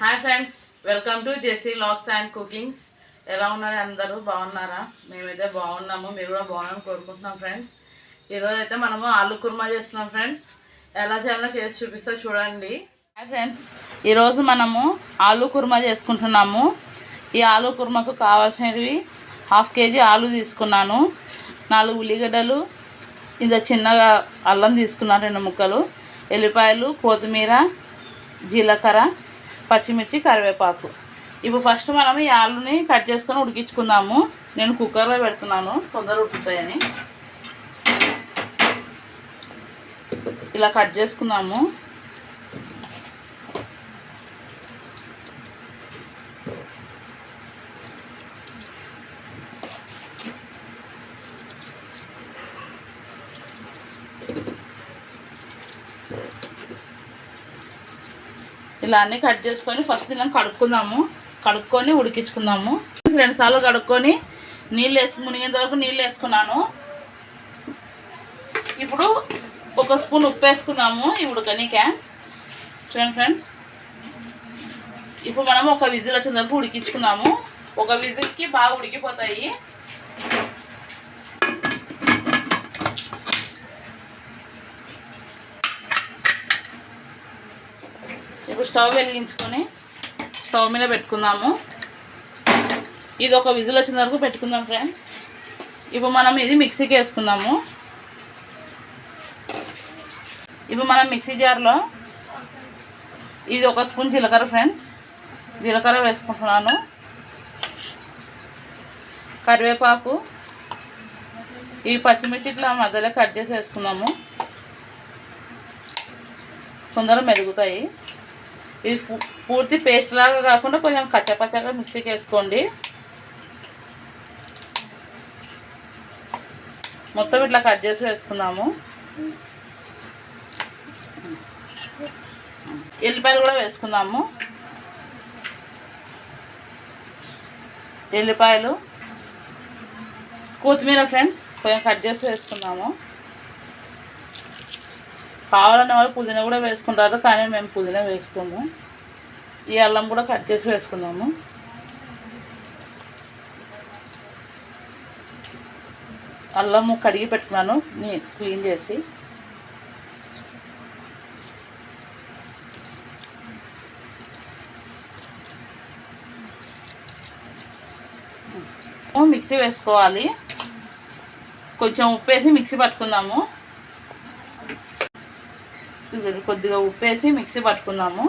Hi friends, welcome to Jessie vlogs and cookings. ఎలా ఉన్నారు అందరూ? బాగున్నారా? మేమైతే బాగున్నాము, మీరు కూడా బాగున్నారని కోరుకుంటున్నాం ఫ్రెండ్స్. ఈరోజు అయితే మనము ఆలు కుర్మా చేస్తున్నాం ఫ్రెండ్స్. ఎలా చేయాలో చేసి చూపిస్తా చూడండి. హాయ్ ఫ్రెండ్స్, ఈరోజు మనము ఆలు కుర్మా చేసుకుంటున్నాము. ఈ ఆలు కుర్మాకు కావాల్సినవి 1/2 kg ఆలు తీసుకున్నాను, 4 ఉల్లిగడ్డలు, ఇంత చిన్నగా అల్లం తీసుకున్నాను, 2 ముక్కలు, ఎల్లిపాయలు, కొత్తిమీర, జీలకర్ర, పచ్చిమిర్చి, కరివేపాకు. ఇప్పుడు ఫస్ట్ మనం ఈ ఆలుని కట్ చేసుకొని ఉడికించుకుందాము. నేను కుక్కర్లో పెడుతున్నాను, తొందరగా ఉడుకుతాయని. ఇలా కట్ చేసుకుందాము. ఇలా అన్నీ కట్ చేసుకొని ఫస్ట్ దీన్ని కడుక్కొని ఉడికించుకుందాము. 2 సార్లు కడుక్కొని నీళ్ళు మునిగేంత వరకు నీళ్ళు వేసుకున్నాను. ఇప్పుడు 1 స్పూన్ ఉప్పు వేసుకున్నాము ఈ ఉడకనికే. చూడండి ఫ్రెండ్స్, ఇప్పుడు మనం 1 విజిల్ వచ్చేంత వరకు ఉడికించుకుందాము. 1 విజిల్కి బాగా ఉడికిపోతాయి. ఇప్పుడు స్టవ్ వెలిగించుకొని స్టవ్ మీద పెట్టుకుందాము. ఇది 1 విజిల్ వచ్చిన వరకు పెట్టుకుందాం ఫ్రెండ్స్. ఇప్పుడు మనం ఇది మిక్సీకి వేసుకుందాము. ఇప్పుడు మనం మిక్సీ జార్లో ఇది 1 స్పూన్ జీలకర్ర ఫ్రెండ్స్, జీలకర్ర వేసుకుంటున్నాను. కరివేపాకు, ఈ పచ్చిమిర్చి ఇట్లా మధ్యలో కట్ చేసి వేసుకుందాము, తొందరగా మెరుగుతాయి. ఇది పూర్తి పేస్ట్ లాగా కాకుండా కొంచెం కచ్చపచ్చగా మిక్సీకి వేసుకోండి. మొత్తం ఇట్లా కట్ చేసి వేసుకుందాము. ఎల్లిపాయలు కూడా వేసుకుందాము. ఎల్లిపాయలు, కొత్తిమీర ఫ్రెండ్స్ కొంచెం కట్ చేసి వేసుకుందాము. కావాలనే వాళ్ళు పుదీనా కూడా వేసుకుంటారు, కానీ మేము పుదీనా వేసుకోము. ఈ అల్లం కూడా కట్ చేసి వేసుకుందాము. అల్లము కడిగి పెట్టుకున్నాను క్లీన్ చేసి. మిక్సీ వేసుకోవాలి. కొంచెం ఉప్పు వేసి మిక్సీ పట్టుకుందాము. కొద్దిగా ఉప్పు వేసి మిక్సీ పట్టుకుందాము.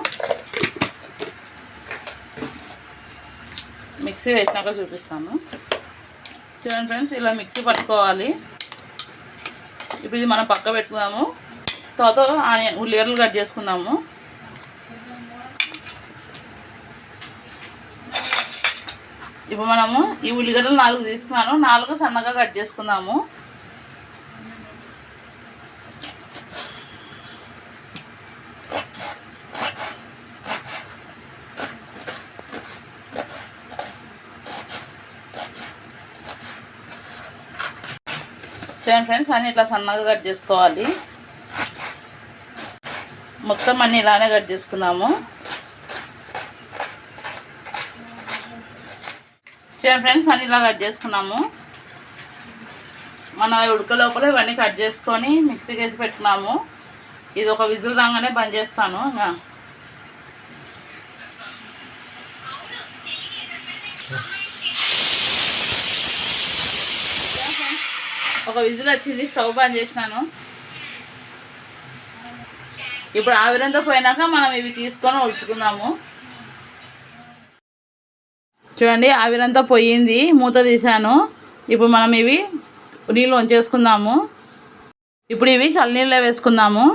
మిక్సీ వేసినాక చూపిస్తాను. చూడండి ఫ్రెండ్స్, ఇలా మిక్సీ పట్టుకోవాలి. ఇప్పుడు ఇది మనం పక్క పెట్టుకుందాము. తర్వాత ఉల్లిగడ్డలు కట్ చేసుకుందాము. ఇప్పుడు మనము ఈ ఉల్లిగడ్డలు 4 తీసుకున్నాను, 4 సన్నగా కట్ చేసుకుందాము. చూడండి ఫ్రెండ్స్, అన్నీ ఇట్లా సన్నగా కట్ చేసుకోవాలి. మొత్తం అన్నీ ఇలానే కట్ చేసుకుందాము. చూడండి ఫ్రెండ్స్, అన్నీ ఇలా కట్ చేసుకున్నాము. మన ఉడక లోపల ఇవన్నీ కట్ చేసుకొని మిక్సీకి వేసి పెట్టుకున్నాము. ఇది 1 విజిల్ రాగానే బంద్ చేస్తాను. ఇంకా ఒక విజిల్ వచ్చింది, స్టవ్ బంద్ చేసినాను. ఇప్పుడు ఆవిరంతా పోయినాక మనం ఇవి తీసుకొని ఉడుచుకుందాము. చూడండి, ఆవిరంతా పోయింది, మూత తీసాను. ఇప్పుడు మనం ఇవి నీళ్ళు వంచేసుకుందాము. ఇప్పుడు ఇవి చల్లనీళ్ళలో వేసుకుందాము.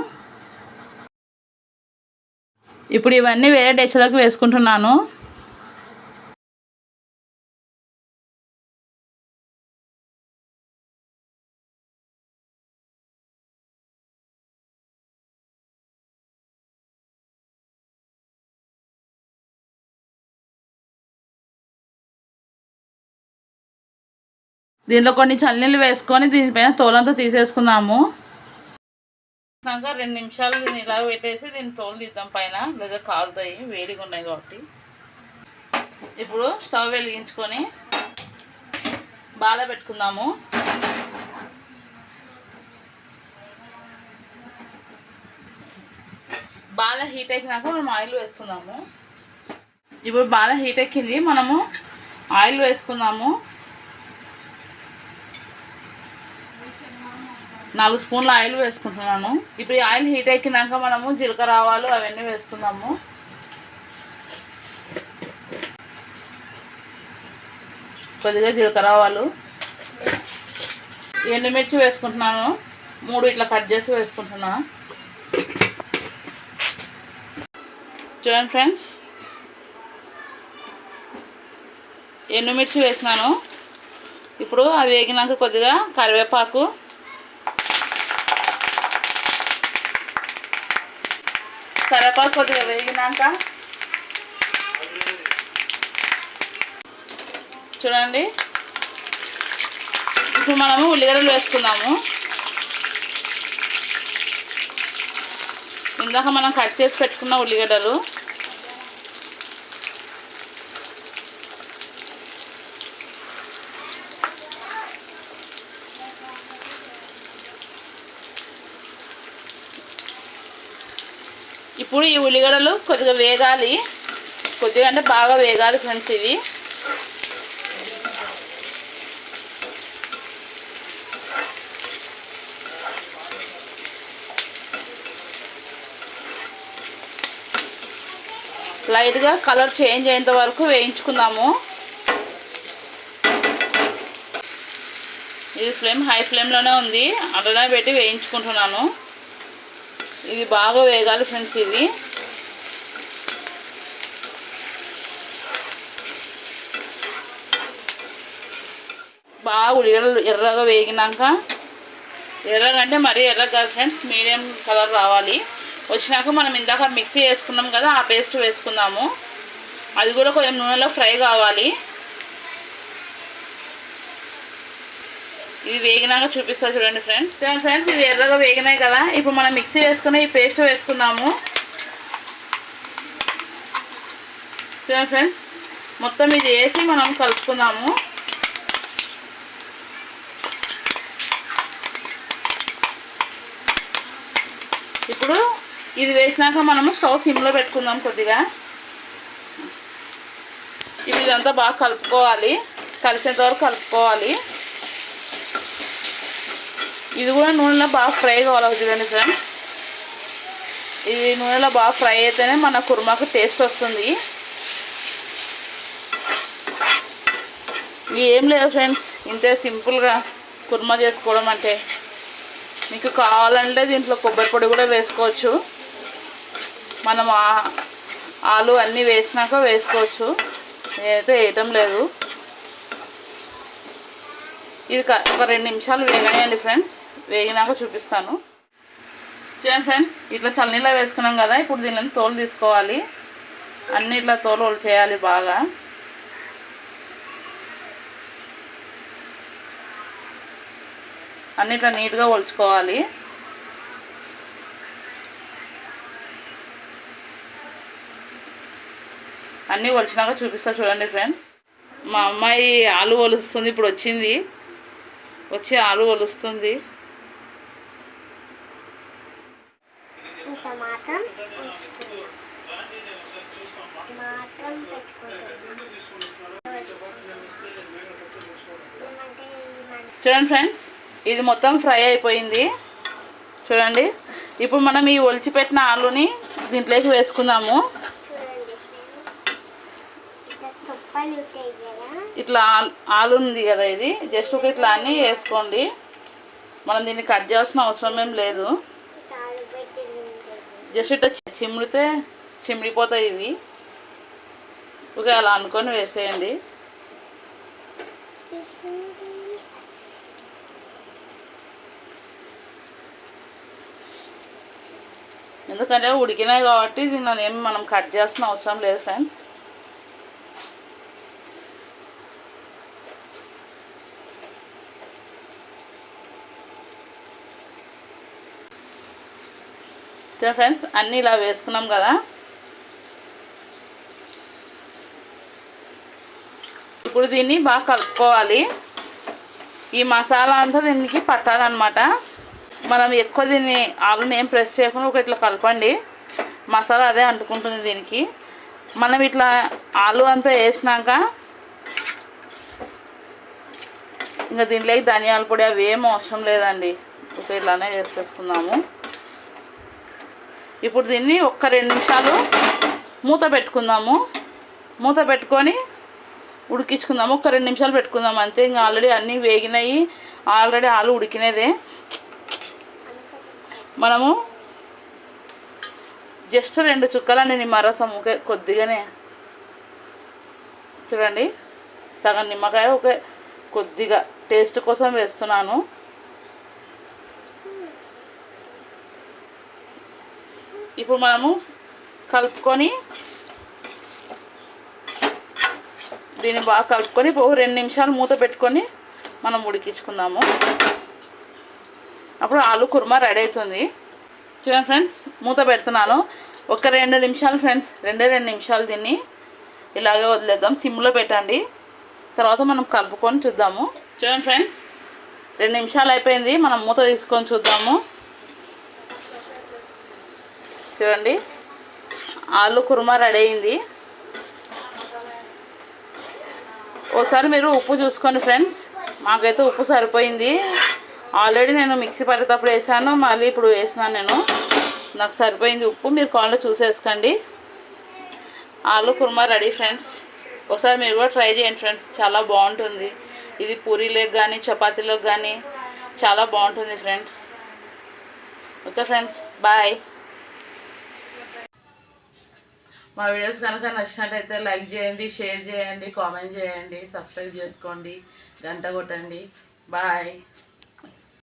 ఇప్పుడు ఇవన్నీ వేరే డిష్లోకి వేసుకుంటున్నాను. దీంట్లో కొన్ని చల్లనీళ్ళు వేసుకొని దీనిపైన తోలంతా తీసేసుకుందాము. వేగినాక 2 నిమిషాలు దీన్ని ఇలా పెట్టేసి దీన్ని తోలు తీద్దాం పైన, లేదా కాలుతాయి, వేడిగా ఉన్నాయి కాబట్టి. ఇప్పుడు స్టవ్ వెలిగించుకొని బాల పెట్టుకుందాము. బాగా హీట్ ఎక్కినాక మనం ఆయిల్ వేసుకుందాము. ఇప్పుడు బాగా హీట్ ఎక్కింది, మనము ఆయిల్ వేసుకుందాము. 4 స్పూన్ల ఆయిల్ వేసుకుంటున్నాను. ఇప్పుడు ఈ ఆయిల్ హీట్ ఎక్కినాక మనము జీలకర్ర ఆవాలు అవన్నీ వేసుకుందాము. కొద్దిగా జీలకర్ర ఆవాలు, ఎండుమిర్చి వేసుకుంటున్నాను. 3 ఇట్లా కట్ చేసి వేసుకుంటున్నా. చూడండి ఫ్రెండ్స్, ఎండుమిర్చి వేసినాను. ఇప్పుడు అది వేగినాక కొద్దిగా కరివేపాకు, కొద్దిగా వేగినాక చూడండి, ఇప్పుడు మనము ఉల్లిగడ్డలు వేసుకుందాము. ఇందాక మనం కట్ చేసి పెట్టుకున్న ఉల్లిగడ్డలు. ఇప్పుడు ఈ ఉల్లిగడ్డలు కొద్దిగా వేగాలి, కొద్దిగా అంటే బాగా వేగాలి ఫ్రెండ్స్. ఇవి లైట్గా కలర్ చేంజ్ అయ్యేంత వరకు వేయించుకుందాము. ఇది ఫ్లేమ్ హై ఫ్లేమ్లోనే ఉంది, అట్లనే పెట్టి వేయించుకుంటున్నాను. ఇది బాగా వేగాలి ఫ్రెండ్స్. ఇది బాగా ఉల్లిగడ్డలు ఎర్రగా వేగినాక, ఎర్రగా అంటే మరీ ఎర్రగా కాదు ఫ్రెండ్స్, మీడియం కలర్ రావాలి. వచ్చినాక మనం ఇందాక మిక్సీ వేసుకున్నాం కదా, ఆ పేస్ట్ వేసుకుందాము. అది కూడా కొంచెం నూనెలో ఫ్రై కావాలి. ఇది వేగినాక చూపిస్తా చూడండి ఫ్రెండ్స్. ఇది ఎర్రగా వేగినాయి కదా, ఇప్పుడు మనం మిక్సీ వేసుకుని ఈ పేస్ట్ వేసుకుందాము. చూడండి ఫ్రెండ్స్, మొత్తం ఇది వేసి మనం కలుపుకుందాము. ఇప్పుడు ఇది వేసినాక మనము స్టవ్ సిమ్లో పెట్టుకుందాం కొద్దిగా. ఇప్పుడు ఇదంతా బాగా కలుపుకోవాలి, కలిసేంత వరకు కలుపుకోవాలి. ఇది కూడా నూనెలో బాగా ఫ్రై కావాలి చూడండి ఫ్రెండ్స్. ఇది నూనెలో బాగా ఫ్రై అయితేనే మన కుర్మాకు టేస్ట్ వస్తుంది. ఏం లేదు ఫ్రెండ్స్, ఇంతే సింపుల్గా కుర్మా చేసుకోవడం అంటే. మీకు కావాలంటే దీంట్లో కొబ్బరి పొడి కూడా వేసుకోవచ్చు. మనం ఆలు అన్నీ వేసినాక వేసుకోవచ్చు, నేనైతే వేయటం లేదు. ఇది ఒక 2 నిమిషాలు వేగనియండి ఫ్రెండ్స్, వేగినాక చూపిస్తాను. చూడండి ఫ్రెండ్స్, ఇట్లా చల్లనీళ్ళ వేసుకున్నాం కదా, ఇప్పుడు దీనిని తోలు తీసుకోవాలి. అన్నీ ఇట్లా తోలు చేయాలి బాగా. అన్నీ ఇట్లా నీట్గా ఒలుచుకోవాలి. అన్నీ ఒలిచినాక చూపిస్తా చూడండి ఫ్రెండ్స్. మా అమ్మాయి ఆలు ఒలుస్తుంది, ఇప్పుడు వచ్చి ఆలు ఒలుస్తుంది. చూడండి ఫ్రెండ్స్, ఇది మొత్తం ఫ్రై అయిపోయింది చూడండి. ఇప్పుడు మనం ఈ ఒలిచిపెట్టిన ఆలుని దీంట్లోకి వేసుకుందాము. ఇట్లా ఆలు ఉంది కదా, ఇది జస్ట్ ఒక ఇట్లా అన్నీ వేసుకోండి. మనం దీన్ని కట్ చేయాల్సిన అవసరం ఏం లేదు. జస్ట్ ఇట్లా చిమ్మిడితే చిమ్మిడిపోతాయి ఇవి. ఓకే, అలా అనుకొని వేసేయండి. ఎందుకంటే ఉడికినాయి కాబట్టి దీన్ని ఏమి మనం కట్ చేయాల్సిన అవసరం లేదు ఫ్రెండ్స్. ఫ్రెండ్స్ అన్నీ ఇలా వేసుకున్నాం కదా. ఇప్పుడు దీన్ని బాగా కలుపుకోవాలి. ఈ మసాలా అంతా దీనికి పట్టాలన్నమాట. మనం ఎక్కువ దీన్ని ఆలుని ఏం ప్రెస్ చేయకుండా ఒక ఇట్లా కలపండి, మసాలా అదే అంటుకుంటుంది దీనికి. మనం ఇట్లా ఆలు అంతా వేసినాక ఇంకా దీంట్లోకి ధనియాల పొడి అవి ఏం అవసరం లేదండి, ఒక ఇట్లానే చేసేసుకుందాము. ఇప్పుడు దీన్ని ఒక్క 2 నిమిషాలు మూత పెట్టుకుందాము. మూత పెట్టుకొని ఉడికించుకుందాము. ఒక 2 నిమిషాలు పెట్టుకుందాము అంతే. ఇంకా ఆల్రెడీ అన్నీ వేగినాయి, ఆల్రెడీ ఆలు ఉడికినదే. మనము జస్ట్ 2 చుక్కలండి నిమ్మరసం, ఒకే కొద్దిగానే చూడండి, సగం నిమ్మకాయ ఒకే కొద్దిగా టేస్ట్ కోసం వేస్తున్నాను. ఇప్పుడు మనము కలుపుకొని దీన్ని బాగా కలుపుకొని 2 నిమిషాలు మూత పెట్టుకొని మనం ఉడికించుకుందాము. అప్పుడు ఆలు కుర్మా రెడీ అవుతుంది. చూడండి ఫ్రెండ్స్, మూత పెడుతున్నాను. ఒక 2 నిమిషాలు ఫ్రెండ్స్, 2 నిమిషాలు దీన్ని ఇలాగే వదిలేద్దాం. సిమ్లో పెట్టండి, తర్వాత మనం కలుపుకొని చూద్దాము. చూడండి ఫ్రెండ్స్, 2 నిమిషాలు అయిపోయింది. మనం మూత తీసుకొని చూద్దాము. చూడండి, ఆలు కుర్మా రెడీ అయింది. ఒకసారి మీరు ఉప్పు చూసుకోండి ఫ్రెండ్స్. మాకైతే ఉప్పు సరిపోయింది. ఆల్రెడీ నేను మిక్సీ పట్టేటప్పుడు వేసాను, మళ్ళీ ఇప్పుడు వేసినాను నాకు సరిపోయింది ఉప్పు. మీరు కావాలంటే చూసేసుకోండి. ఆలు కుర్మా రెడీ ఫ్రెండ్స్. ఒకసారి మీరు కూడా ట్రై చేయండి ఫ్రెండ్స్, చాలా బాగుంటుంది. ఇది పూరీలోకి కానీ చపాతీలోకి కానీ చాలా బాగుంటుంది ఫ్రెండ్స్. Okay friends, bye. మా వీడియోస్ కనుక నచ్చినట్టయితే లైక్ చేయండి, షేర్ చేయండి, కామెంట్ చేయండి, సబ్స్క్రైబ్ చేసుకోండి, గంట కొట్టండి. బాయ్.